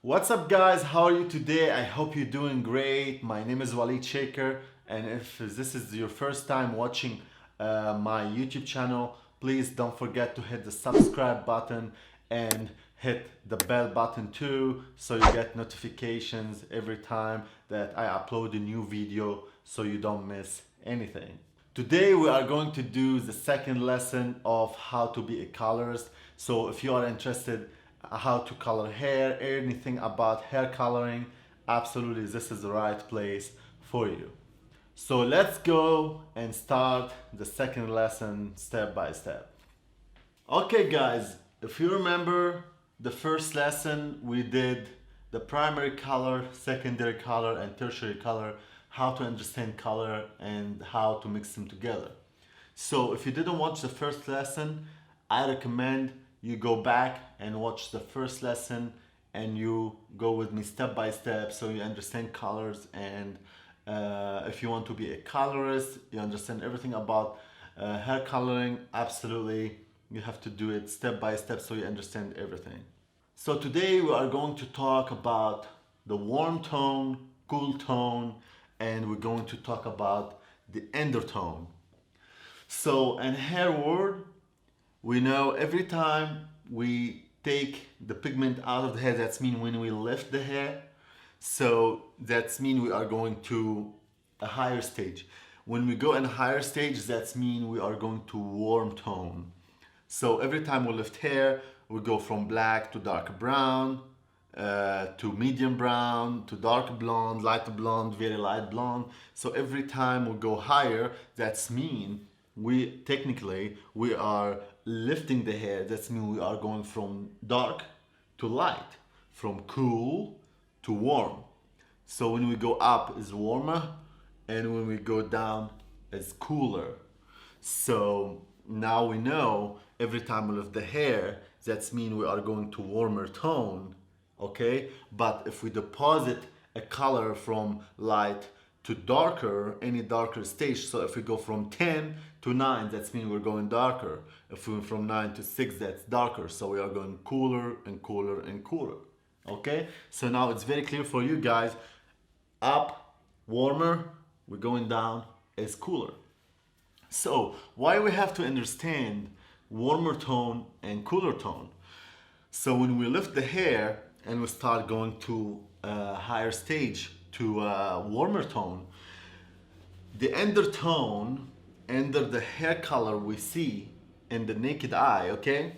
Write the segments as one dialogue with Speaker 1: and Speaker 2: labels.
Speaker 1: What's up guys, how are you today? I hope you're doing great. My name is Walid Shaker, and if this is your first time watching my YouTube channel, please don't forget to hit the subscribe button and hit the bell button too, so you get notifications every time that I upload a new video so you don't miss anything. Today we are going to do the second lesson of how to be a colorist. So if you are interested how to color hair, anything about hair coloring, absolutely this is the right place for you. So let's go and start the second lesson step by step. Okay guys, if you remember the first lesson we did the primary color, secondary color and tertiary color, how to understand color and how to mix them together. So if you didn't watch the first lesson, I recommend you go back and watch the first lesson and you go with me step by step so you understand colors, and if you want to be a colorist, you understand everything about hair coloring, absolutely you have to do it step by step so you understand everything. So today we are going to talk about the warm tone, cool tone, and we're going to talk about the undertone. So in hair world, we know every time we take the pigment out of the hair, that's mean when we lift the hair, so that's mean we are going to a higher stage. When we go in a higher stage, that's mean we are going to warm tone. So every time we lift hair, we go from black to dark brown, to medium brown, to dark blonde, light blonde, very light blonde. So every time we go higher, that's mean we are lifting the hair. That's mean we are going from dark to light, from cool to warm. So when we go up is warmer, and when we go down is cooler. So now we know every time we lift the hair, that's mean we are going to warmer tone, okay? But if we deposit a color from light to darker, any darker stage, so if we go from 10 to 9, that's mean we're going darker. If we're from 9 to 6, that's darker. So we are going cooler and cooler and cooler, okay? So now it's very clear for you guys. Up, warmer, we're going down, is cooler. So why we have to understand warmer tone and cooler tone? So when we lift the hair and we start going to a higher stage, to a warmer tone, the undertone under the hair color we see in the naked eye, okay,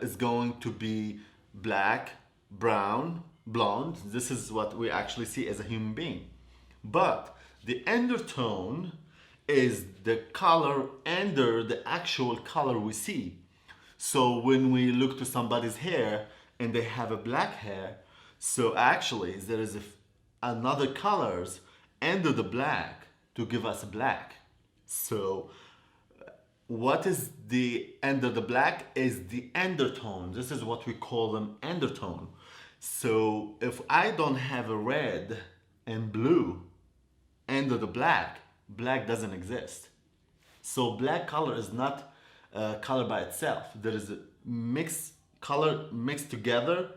Speaker 1: is going to be black, brown, blonde. This is what we actually see as a human being. But the undertone is the color under the actual color we see. So when we look to somebody's hair and they have a black hair, so actually there is another colors under the black to give us black. So what is the under the black is the undertone. This is what we call them undertone. So if I don't have a red and blue under the black, black doesn't exist. So black color is not color by itself. There is a mixed color mixed together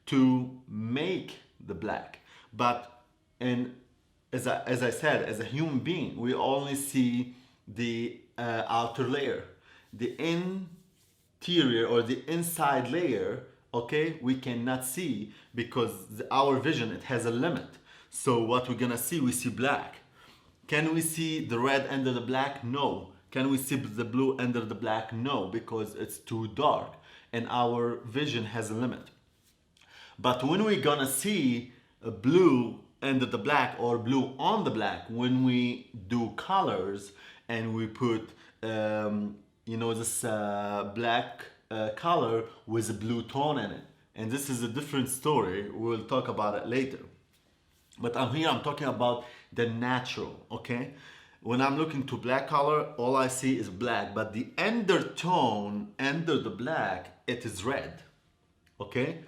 Speaker 1: to make the black. But as I said, as a human being, we only see the outer layer. The interior or the inside layer, okay, we cannot see because our vision, it has a limit. So what we're gonna see, we see black. Can we see the red under the black? No. Can we see the blue under the black? No, because it's too dark and our vision has a limit. But when we're gonna see a blue under the black or blue on the black, when we do colors and we put this black color with a blue tone in it, and this is a different story, we'll talk about it later. But I'm talking about the natural, okay? When I'm looking to black color, all I see is black, but the undertone under the black, it is red, okay?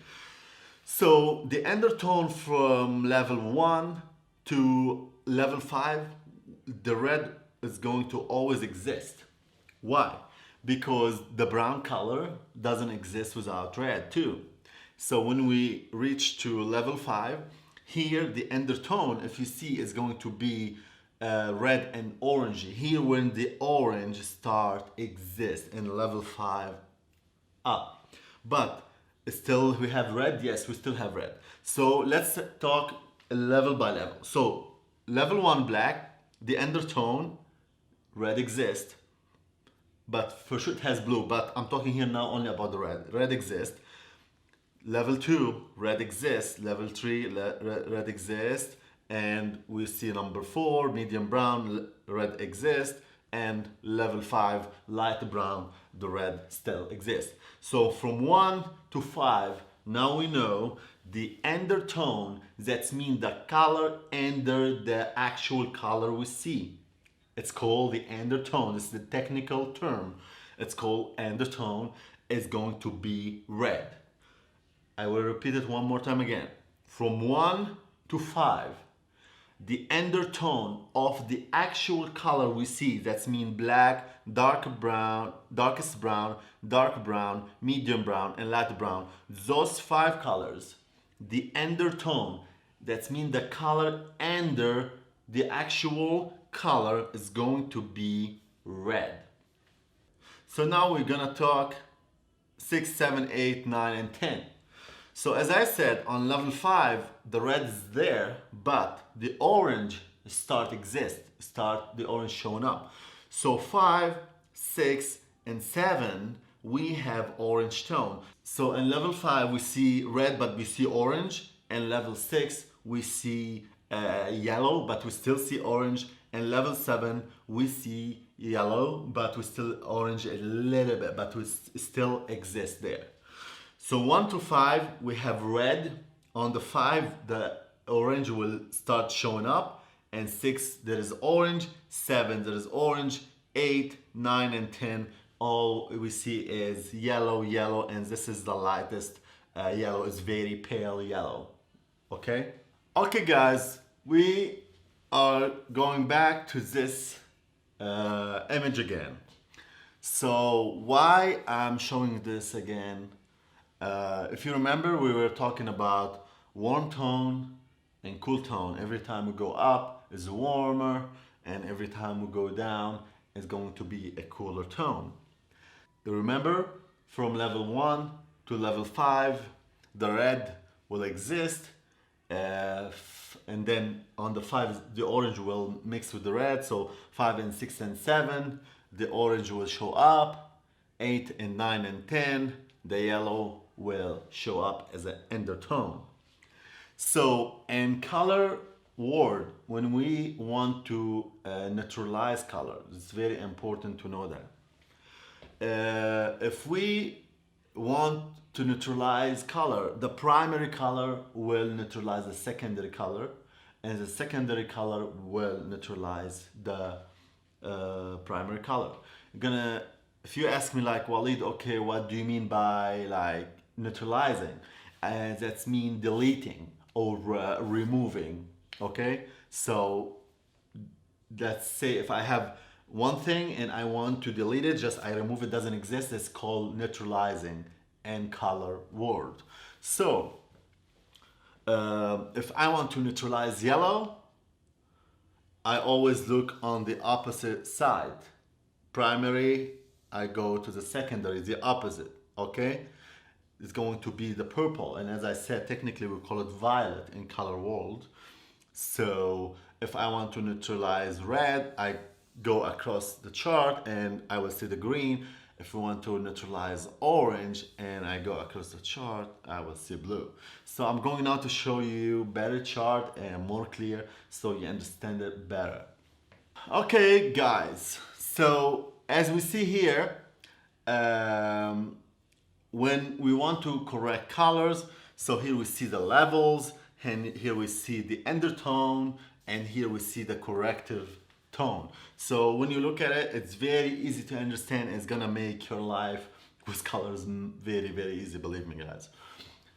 Speaker 1: So the undertone from level 1 to level 5, the red is going to always exist. Why? Because the brown color doesn't exist without red too. So when we reach to level 5, here the undertone, if you see, is going to be red and orangey. Here when the orange start exist in level 5 up. But still we have red, yes, we still have red. So let's talk level by level. So level 1 black, the undertone, red exists. But for sure it has blue, but I'm talking here now only about the red. Red exists. Level 2, red exists. Level 3, red exists. And we see number 4, medium brown, red exists. And level 5, light brown, the red still exists. So from 1 to 5, now we know the undertone, that means the color under the actual color we see. It's called the undertone. This is the technical term. It's called undertone. It's going to be red. I will repeat it one more time again. From 1 to 5, the undertone of the actual color we see, that's mean black, dark brown, darkest brown, dark brown, medium brown, and light brown. Those 5 colors, the undertone, that's mean the color under the actual color is going to be red. So now we're gonna talk 6, 7, 8, 9, and 10. So as I said, on level 5, the red is there, but the orange start the orange showing up. So 5, 6, and 7, we have orange tone. So in level 5, we see red, but we see orange. And level 6, we see yellow, but we still see orange. And level 7, we see yellow, but we still orange a little bit, but we still exist there. So 1 to 5, we have red. On the 5, the orange will start showing up. And 6, there is orange. 7, there is orange. 8, 9, and 10, all we see is yellow, yellow, and this is the lightest yellow. It's very pale yellow. Okay? Okay, guys, we are going back to this image again. So why I'm showing this again? If you remember, we were talking about warm tone and cool tone. Every time we go up is warmer, and every time we go down is going to be a cooler tone. Remember, from level 1 to level 5, the red will exist, and then on the 5, the orange will mix with the red. So 5 and 6 and 7, the orange will show up. 8 and 9 and 10, the yellow will show up as an undertone. So in color world, when we want to neutralize color, it's very important to know that. If we want to neutralize color, the primary color will neutralize the secondary color, and the secondary color will neutralize the primary color. If you ask me like, Walid, okay, what do you mean by like neutralizing? That's mean deleting or removing. Okay, so let's say if I have one thing and I want to delete it, just I remove it, doesn't exist. It's called neutralizing in color world. So if I want to neutralize yellow, I always look on the opposite side. Primary, I go to the secondary, the opposite, okay? It's going to be the purple, and as I said, technically we call it violet in color world. So if I want to neutralize red, I go across the chart and I will see the green. If we want to neutralize orange and I go across the chart, I will see blue. So I'm going now to show you better chart and more clear so you understand it better. Okay, guys, so as we see here, when we want to correct colors, so here we see the levels, and here we see the undertone, and here we see the corrective tone. So when you look at it, it's very easy to understand. It's gonna make your life with colors very, very easy, believe me, guys.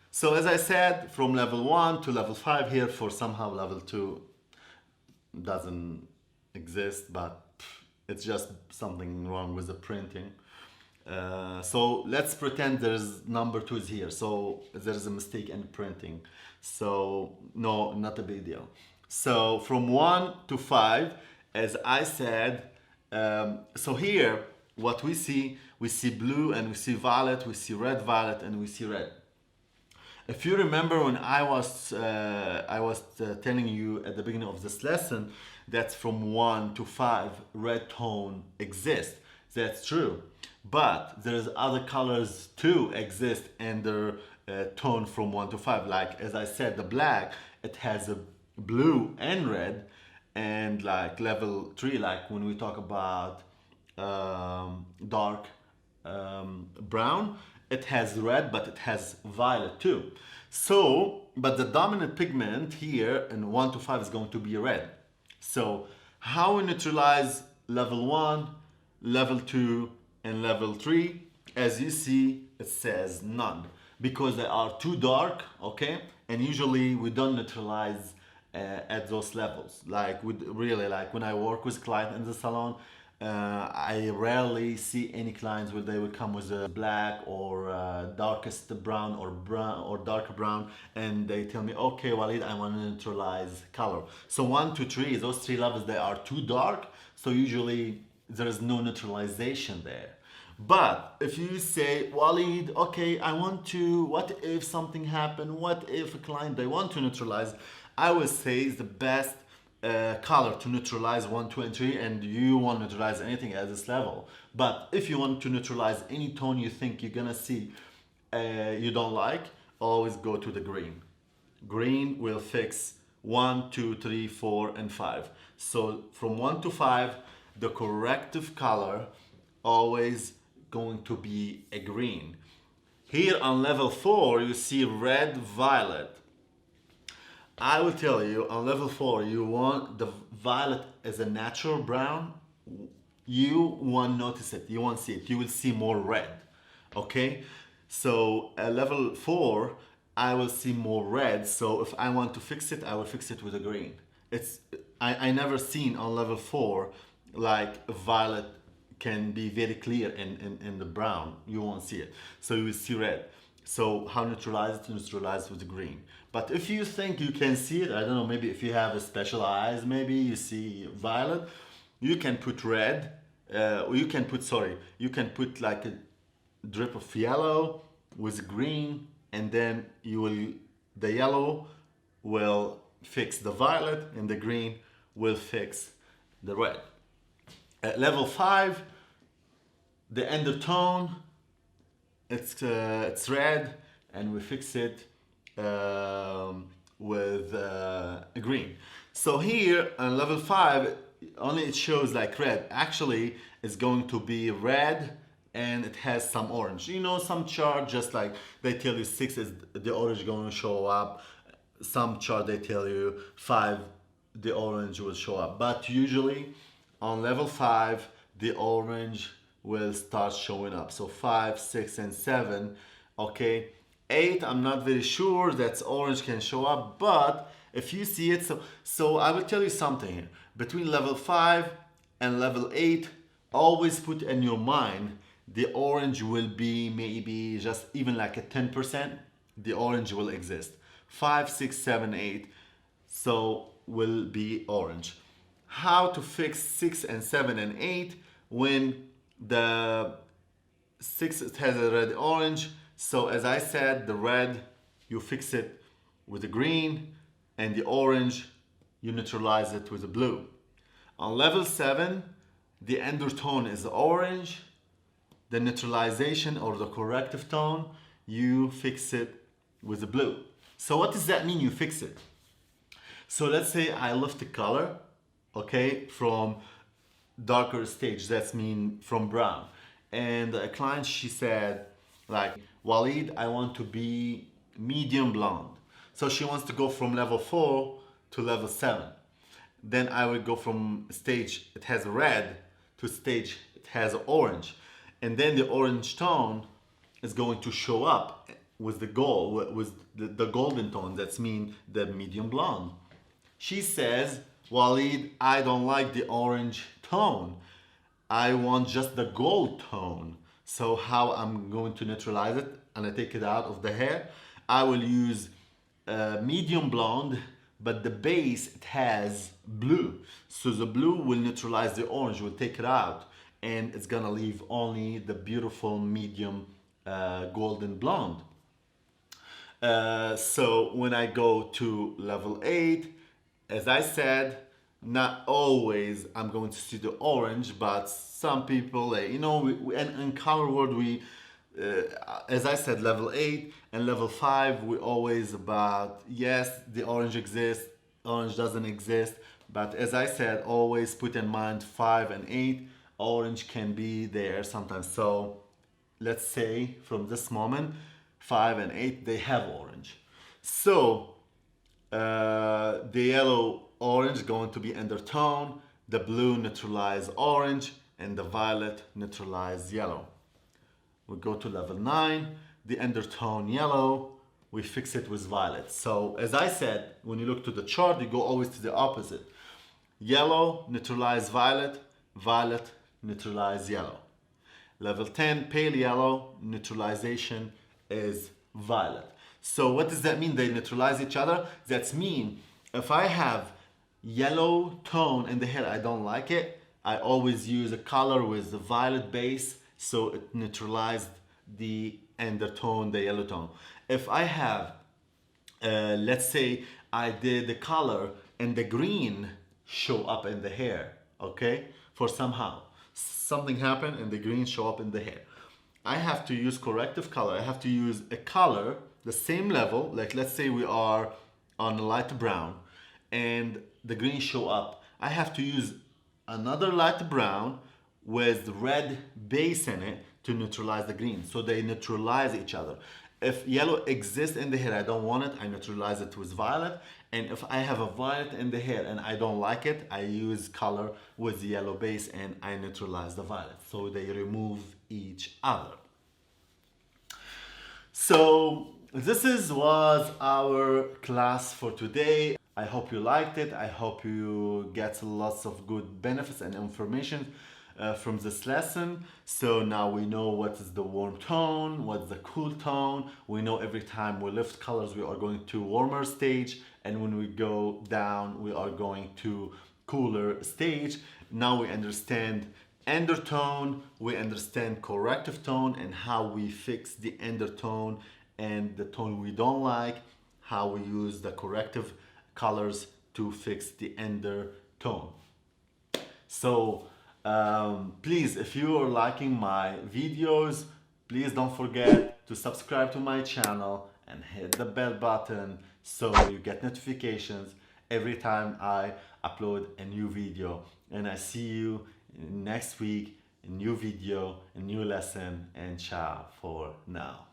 Speaker 1: So as I said, from level 1 to level 5 here, for somehow level 2 doesn't exist, but it's just something wrong with the printing. So let's pretend there's number 2 is here. So there's a mistake in printing. So no, not a big deal. So from 1 to 5, as I said, so here what we see blue and we see violet, we see red, violet, and we see red. If you remember when I was telling you at the beginning of this lesson that from 1 to 5 red tone exists, that's true. But there's other colors too exist and their tone from 1 to 5. Like as I said, the black, it has a blue and red, and like level 3, like when we talk about dark brown, it has red, but it has violet too. So, but the dominant pigment here in 1 to 5 is going to be red. So how we neutralize level 1, level 2, and level 3? As you see, it says none, because they are too dark, okay? And usually we don't neutralize at those levels. Like like when I work with clients in the salon, I rarely see any clients where they will come with a black or darkest brown or darker brown, and they tell me, okay, Walid, I want to neutralize color. So 1 to 3, those 3 levels, they are too dark, so usually there is no neutralization there. But if you say, Walid, okay, I want to, what if something happened? What if a client, they want to neutralize? I would say is the best color to neutralize 1, 2, and 3, and you want to neutralize anything at this level. But if you want to neutralize any tone you think you're gonna see you don't like, always go to the green. Green will fix 1, 2, 3, 4, and 5. So from 1 to 5, the corrective color always going to be a green. Here on level 4, you see red, violet. I will tell you, on level 4, you want the violet as a natural brown. You won't notice it, you won't see it, you will see more red, okay? So at level 4, I will see more red, so if I want to fix it, I will fix it with a green. I never seen on level 4, like violet can be very clear in the brown, you won't see it. So you will see red. So how neutralize it? Neutralize with the green. But if you think you can see it, I don't know, maybe if you have a special eyes, maybe you see violet, you can put red, you can put like a drip of yellow with green, and then the yellow will fix the violet and the green will fix the red. At level 5, the undertone, it's red, and we fix it with green. So here on level 5, only it shows like red. Actually, it's going to be red and it has some orange. You know, some chart just like they tell you 6 is the orange going to show up. Some chart they tell you 5 the orange will show up. But usually on level 5 the orange will start showing up. So 5, 6, and 7. Okay. 8, I'm not very sure that orange can show up, but if you see it, so I will tell you something here. Between level 5 and level 8, always put in your mind the orange will be maybe just even like a 10%, the orange will exist. 5, 6, 7, 8, so will be orange. How to fix 6 and 7 and 8 when the 6 it has a red orange? So as I said, the red, you fix it with the green, and the orange, you neutralize it with the blue. On level 7, the undertone is orange. The neutralization or the corrective tone, you fix it with the blue. So what does that mean, you fix it? So let's say I lift the color, okay, from darker stage, that's mean from brown. And a client, she said, like, Walid, I want to be medium blonde. So she wants to go from level 4 to level 7. Then I will go from stage it has red to stage it has orange. And then the orange tone is going to show up with the gold, with the golden tone. That's mean the medium blonde. She says, Walid, I don't like the orange tone. I want just the gold tone. So how I'm going to neutralize it and I take it out of the hair, I will use medium blonde, but the base it has blue. So the blue will neutralize the orange, will take it out, and it's gonna leave only the beautiful medium golden blonde. So when I go to level 8, as I said, not always I'm going to see the orange, but some people, and in color world, as I said, level 8 and level 5, we always about, yes, the orange exists, orange doesn't exist, but as I said, always put in mind 5 and 8, orange can be there sometimes. So let's say from this moment, 5 and 8, they have orange. So the yellow orange going to be undertone, the blue neutralize orange, and the violet neutralize yellow. We go to level 9, the undertone yellow, we fix it with violet. So as I said, when you look to the chart, you go always to the opposite. Yellow neutralize violet, violet neutralize yellow. Level 10, pale yellow, neutralization is violet. So what does that mean? They neutralize each other? That means if I have yellow tone in the hair, I don't like it, I always use a color with the violet base, so it neutralized the undertone, the yellow tone. If I have, let's say I did the color and the green show up in the hair, okay? For somehow, something happened and the green show up in the hair. I have to use corrective color. I have to use a color, the same level, like let's say we are on light brown and the green show up. I have to use another light brown with red base in it to neutralize the green. So they neutralize each other. If yellow exists in the hair, I don't want it, I neutralize it with violet. And if I have a violet in the hair and I don't like it, I use color with the yellow base and I neutralize the violet. So they remove each other. So was our class for today. I hope you liked it. I hope you get lots of good benefits and information from this lesson. So now we know what is the warm tone, what's the cool tone. We know every time we lift colors, we are going to warmer stage. And when we go down, we are going to cooler stage. Now we understand undertone, we understand corrective tone and how we fix the undertone and the tone we don't like, how we use the corrective colors to fix the undertone. So please, if you are liking my videos, please don't forget to subscribe to my channel and hit the bell button so you get notifications every time I upload a new video. And I see you next week, a new video, a new lesson, and ciao for now.